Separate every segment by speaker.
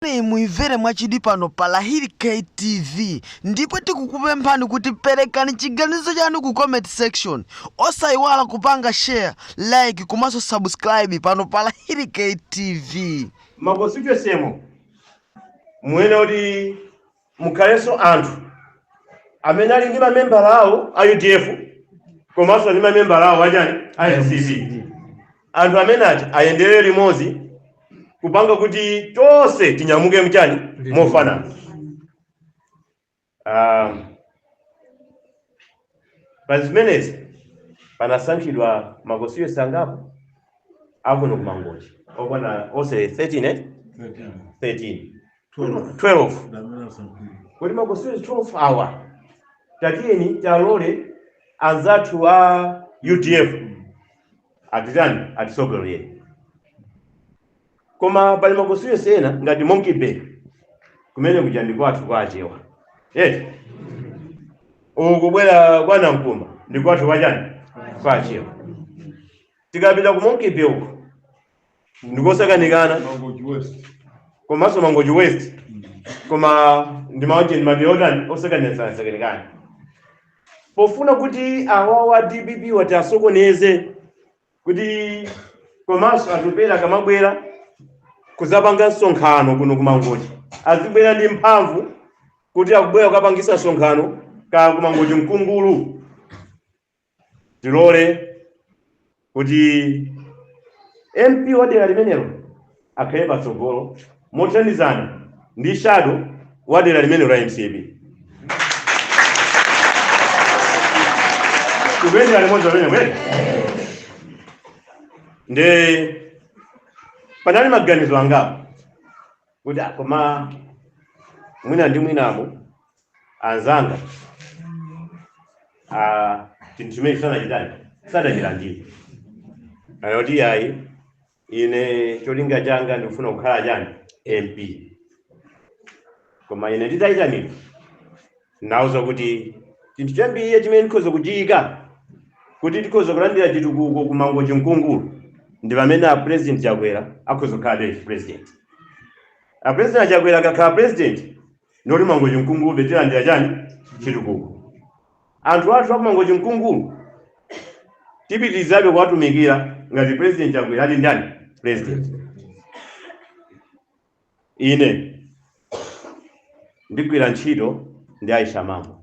Speaker 1: Muimvere mwachidi pano Palahiri KTV ndipo tikukupemphani kuti perekani chiganizo chanu ku comment section, osayiwala kupanga share, like komanso subscribe pano Palahiri KTV.
Speaker 2: Magositwe semo mwene oti mukhaleso anthu amene ali ndi mamembala awo a UDF komanso ndi mamembala awo achani a NCP. Anthu amene ayenderere limodzi kupanga kuti tonse tinyamuke mchani mofanana. Pa zimenezi panasankhidwa magositwe sangapo akuno kumangochi okwana ose 13 12 kuti magositwe 12 awa tatiyeni talole anzathu a UDF atitani atisogolere. Koma pali magositwe sena ngati Monkey Bay kumene kuja kwathu kwa achewa ukubwera kwa Namkumba ndi kwathu kwachani kwa achewa. Tikapita ku Monkey Bay uko ndikosakanikana komanso Mangochi West koma ndi mountain mabiotani osakanikana pofuna kuti awawa DPP wati asokoneze kuti komanso atupera kamabwera kuzapanga msonkhano kuno kumangochi azibwera ndi mphamvu kuti akubwera kukapangisa msonkhano ka kumangochi mkungulu. Tilole kuti MP wadera limenelo akhale patsogolo mothandizana ndi shadow wadera limenelo la MCP. Kubendera limodzi amene kweli nde panali maganizo angapo kuti koma mwina ndi mwinamo anzanga chinthu chimene sadachilandire anoti yayi ine cholinga changa ndikufuna kukhala chani MP. Koma ine nditayitanidwa nawuza kuti chinthu chambiri chimene ndikhoza kuchiyika kuti tikhoza kulandira chitukuko kumangochi mkungulu ndi pamene a president Chakwera akhoza kukhala president. A president Chakwera akakhala president noti mangochi mkungulu betilandira chani chitukuko. Anthu athu akumangochi mkungulu tipitirizabe kuwatumikira ngati president Chakwera ali ndani president. Ine ndigwira ntchito ndi Aisha Mambo.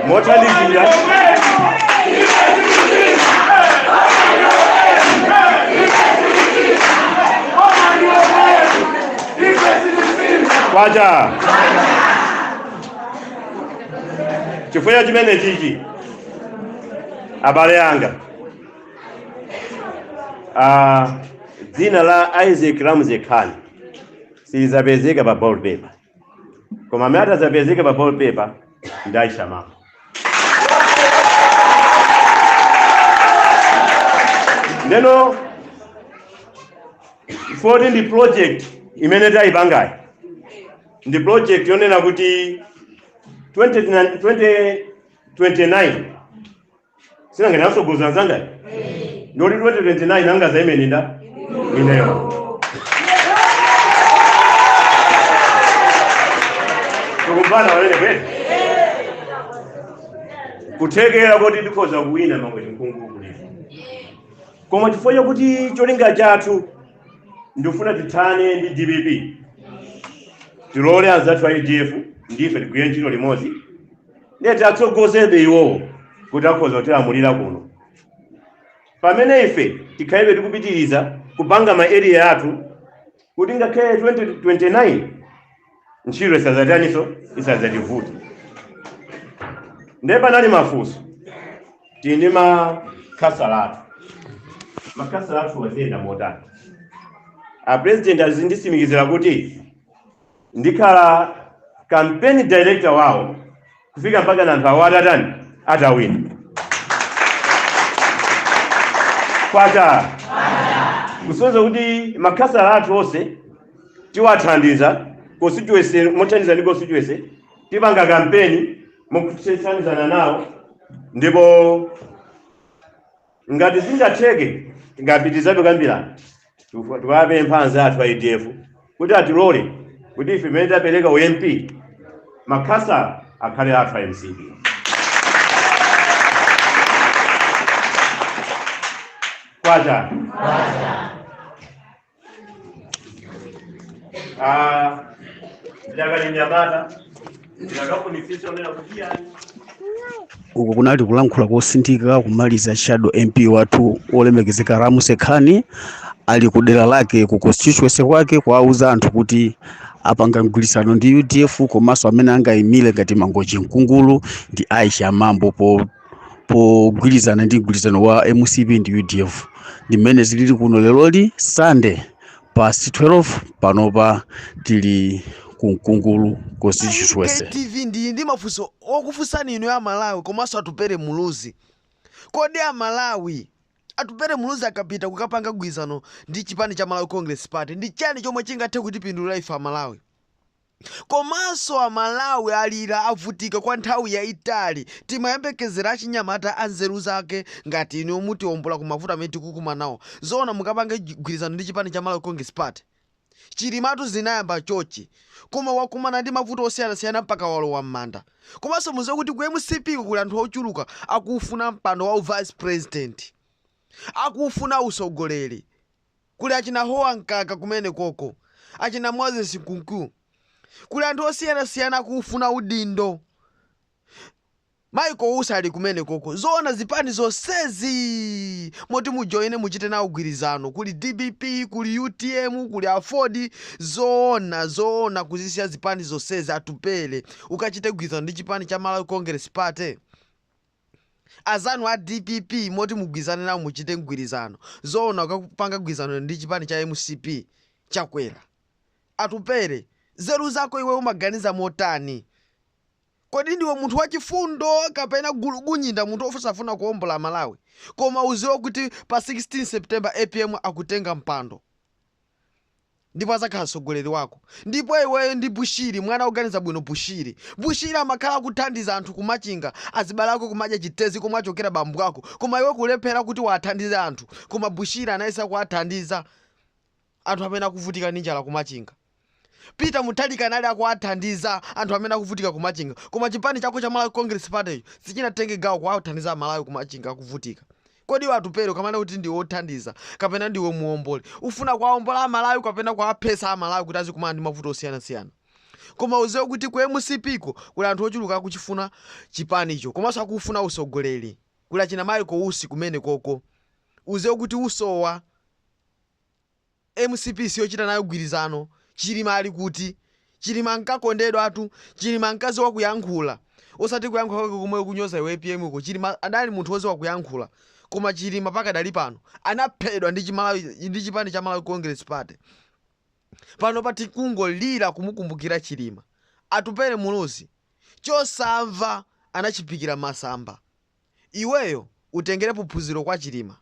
Speaker 2: Mothandizira kwacha chifukwa chimene chichi abale anga dzina la Isaac Ramsey Khan silizapezeka pa ballot paper, koma amene atazapezeka pa ballot paper ndi Aisha Mambo. Neno for the project imene tayipangayi ndi project yonena kuti 2029 sina ngani asogoza anzangayi ndoti 2029 angaza imene nda ineyo tukumbana walene kweli kuthekera kuti tikhoza kuwina mangochi mkungulu kulezi. Koma chifukwa chakuti cholinga chathu ndikufuna tithane ndi DPP, tilole anzathu a UDF ndife tigwire ntchito limodzi ndeti atsogozebe iwowo kuti akhoza kutilamulira kuno. Pamene ife tikhalibe tikupitiriza kupanga ma area athu kuti ngakhale 2029 ntchito isadzativuta. Nde panali mafunso tili ndi makhasalatu waziyenda motani. A president azindisimikizira kuti ndikhala campaign director wawo kufika mpaka na anthu awo atawina. Kwacha kusonza kuti makhasalatu onse tiwathandiza constituency mothandiza ndi constituency tipanga campaign mukutsanizana nawo ndipo ngati zingatheke ngapitizabe kambirani tukabe mphanza athu a ADF kuti atilole kuti ife imene tapereka UMP makhasa akhale athu a MCP. Kwacha ndakalinyamata ndakafunifisa onena kuti yani
Speaker 3: uko kunali kulankhula kosinthika kumaliza Shadow MP wathu olemekezeka Ramuse Khani ali kudera lake ku constituency kwake kuauza anthu kuti apanga mgwirizano ndi UDF komanso amene angayimire ngati Mangochi Mkungulu ndi Aisha Mambo pogwirizana ndi mgwirizano wa MCP ndi UDF. Ndimene zilili kuno leloli Sunday past 12 panopa tili ku Mkungulu constituency.
Speaker 1: TV ndi mafunso okufunsani ino ya Malawi komanso atupere muluzi. Kodi ya Malawi atupere muluzi akapita kukapanga mgwirizano ndi chipani cha Malawi Congress Party ndi chani chomwe chingathe kutipindulira ife a Malawi? Komanso a Malawi alira avutika kwa nthawi yaitali timayembekezera achinyamata anzeru zake ngati ino muti ombola kumavuta amene tikukuma nawo zoona mukapanga mgwirizano ndi chipani cha Malawi Congress Party. Chilimatu zinayamba chochi koma wakumana ndi mavuto osiyanasiyana mpaka walowa m'manda. Komanso muziwe kuti ku MCP kuli anthu ochuluka akufuna mpando wa vice president, akufuna usogoleri. Kuli achina Hoa Nkaka kumene koko, achina Moses Nkunku, kuli anthu osiyanasiyana akufuna udindo. Michael Usa ali kumene koko. Zoona zipani zonsezi moti mujoine muchite nawo mgwirizano. Kuli DBP, kuli UTM, kuli Afford. Zoona kuzisiya zipani zonsezi atupele ukachite mgwirizano ndi chipani cha Malawi Congress Party. Azanu a DPP moti mugwirizane nawo muchite mgwirizano. Zoona ukapanga mgwirizano ndi chipani cha MCP chakwera. Atupele zeru zako iwe umaganiza motani? Kodi ndiwe munthu wachifundo kapena gulugunyinda munthu ofusafuna kuombola Malawi? Koma uziwe kuti pa 16 September APM akutenga mpando ndipo azakhala mtsogoleri wako. Ndipo iweyo ndi Bushiri mwana oganiza bwino Bushiri amakhala kuthandiza anthu kumachinga azibalako kumadya chitezi komwe achokera bambu ako, koma iwe kulephera kuti wathandize anthu, koma Bushiri anayesa kuwathandiza anthu amene akuvutika ndi njala kumachinga. Peter Mutharika nali akuwathandiza anthu amene akuvutika kumachinga, koma chipani chako cha Malawi Congress Party sichinatenge gawo kuwathandiza Malawi kumachinga akuvutika. Kodi watupere kamana kuti ndi wothandiza kapena ndiwe muombole ufuna kwaombola Malawi kapena kwaphesa Malawi kuti azikumana ndi mavuto osiyanasiyana? Koma uziwe kuti ku MCP ko kuli anthu ochuluka akuchifuna chipani icho komanso akufuna usogoleri. Kuli achina Michael Usi kumene koko. Uziwe kuti usowa MCP siyochita nayo mgwirizano. Chilima ali kuti Chilima nkakondedwa atu, Chilima nkazi wa kuyankhula osati kuyankhula kwake kumwe kunyoza iwe APM uko. Chilima adali munthu woziwa kuyankhula, koma Chilima pakadali pano anaphedwa ndi chipani cha Malawi Congress Party. Pano pati kungolira kumukumbukira Chilima. Atupere muluzi chosamva anachipikira masamba. Iweyo utengere phunziro kwa Chilima.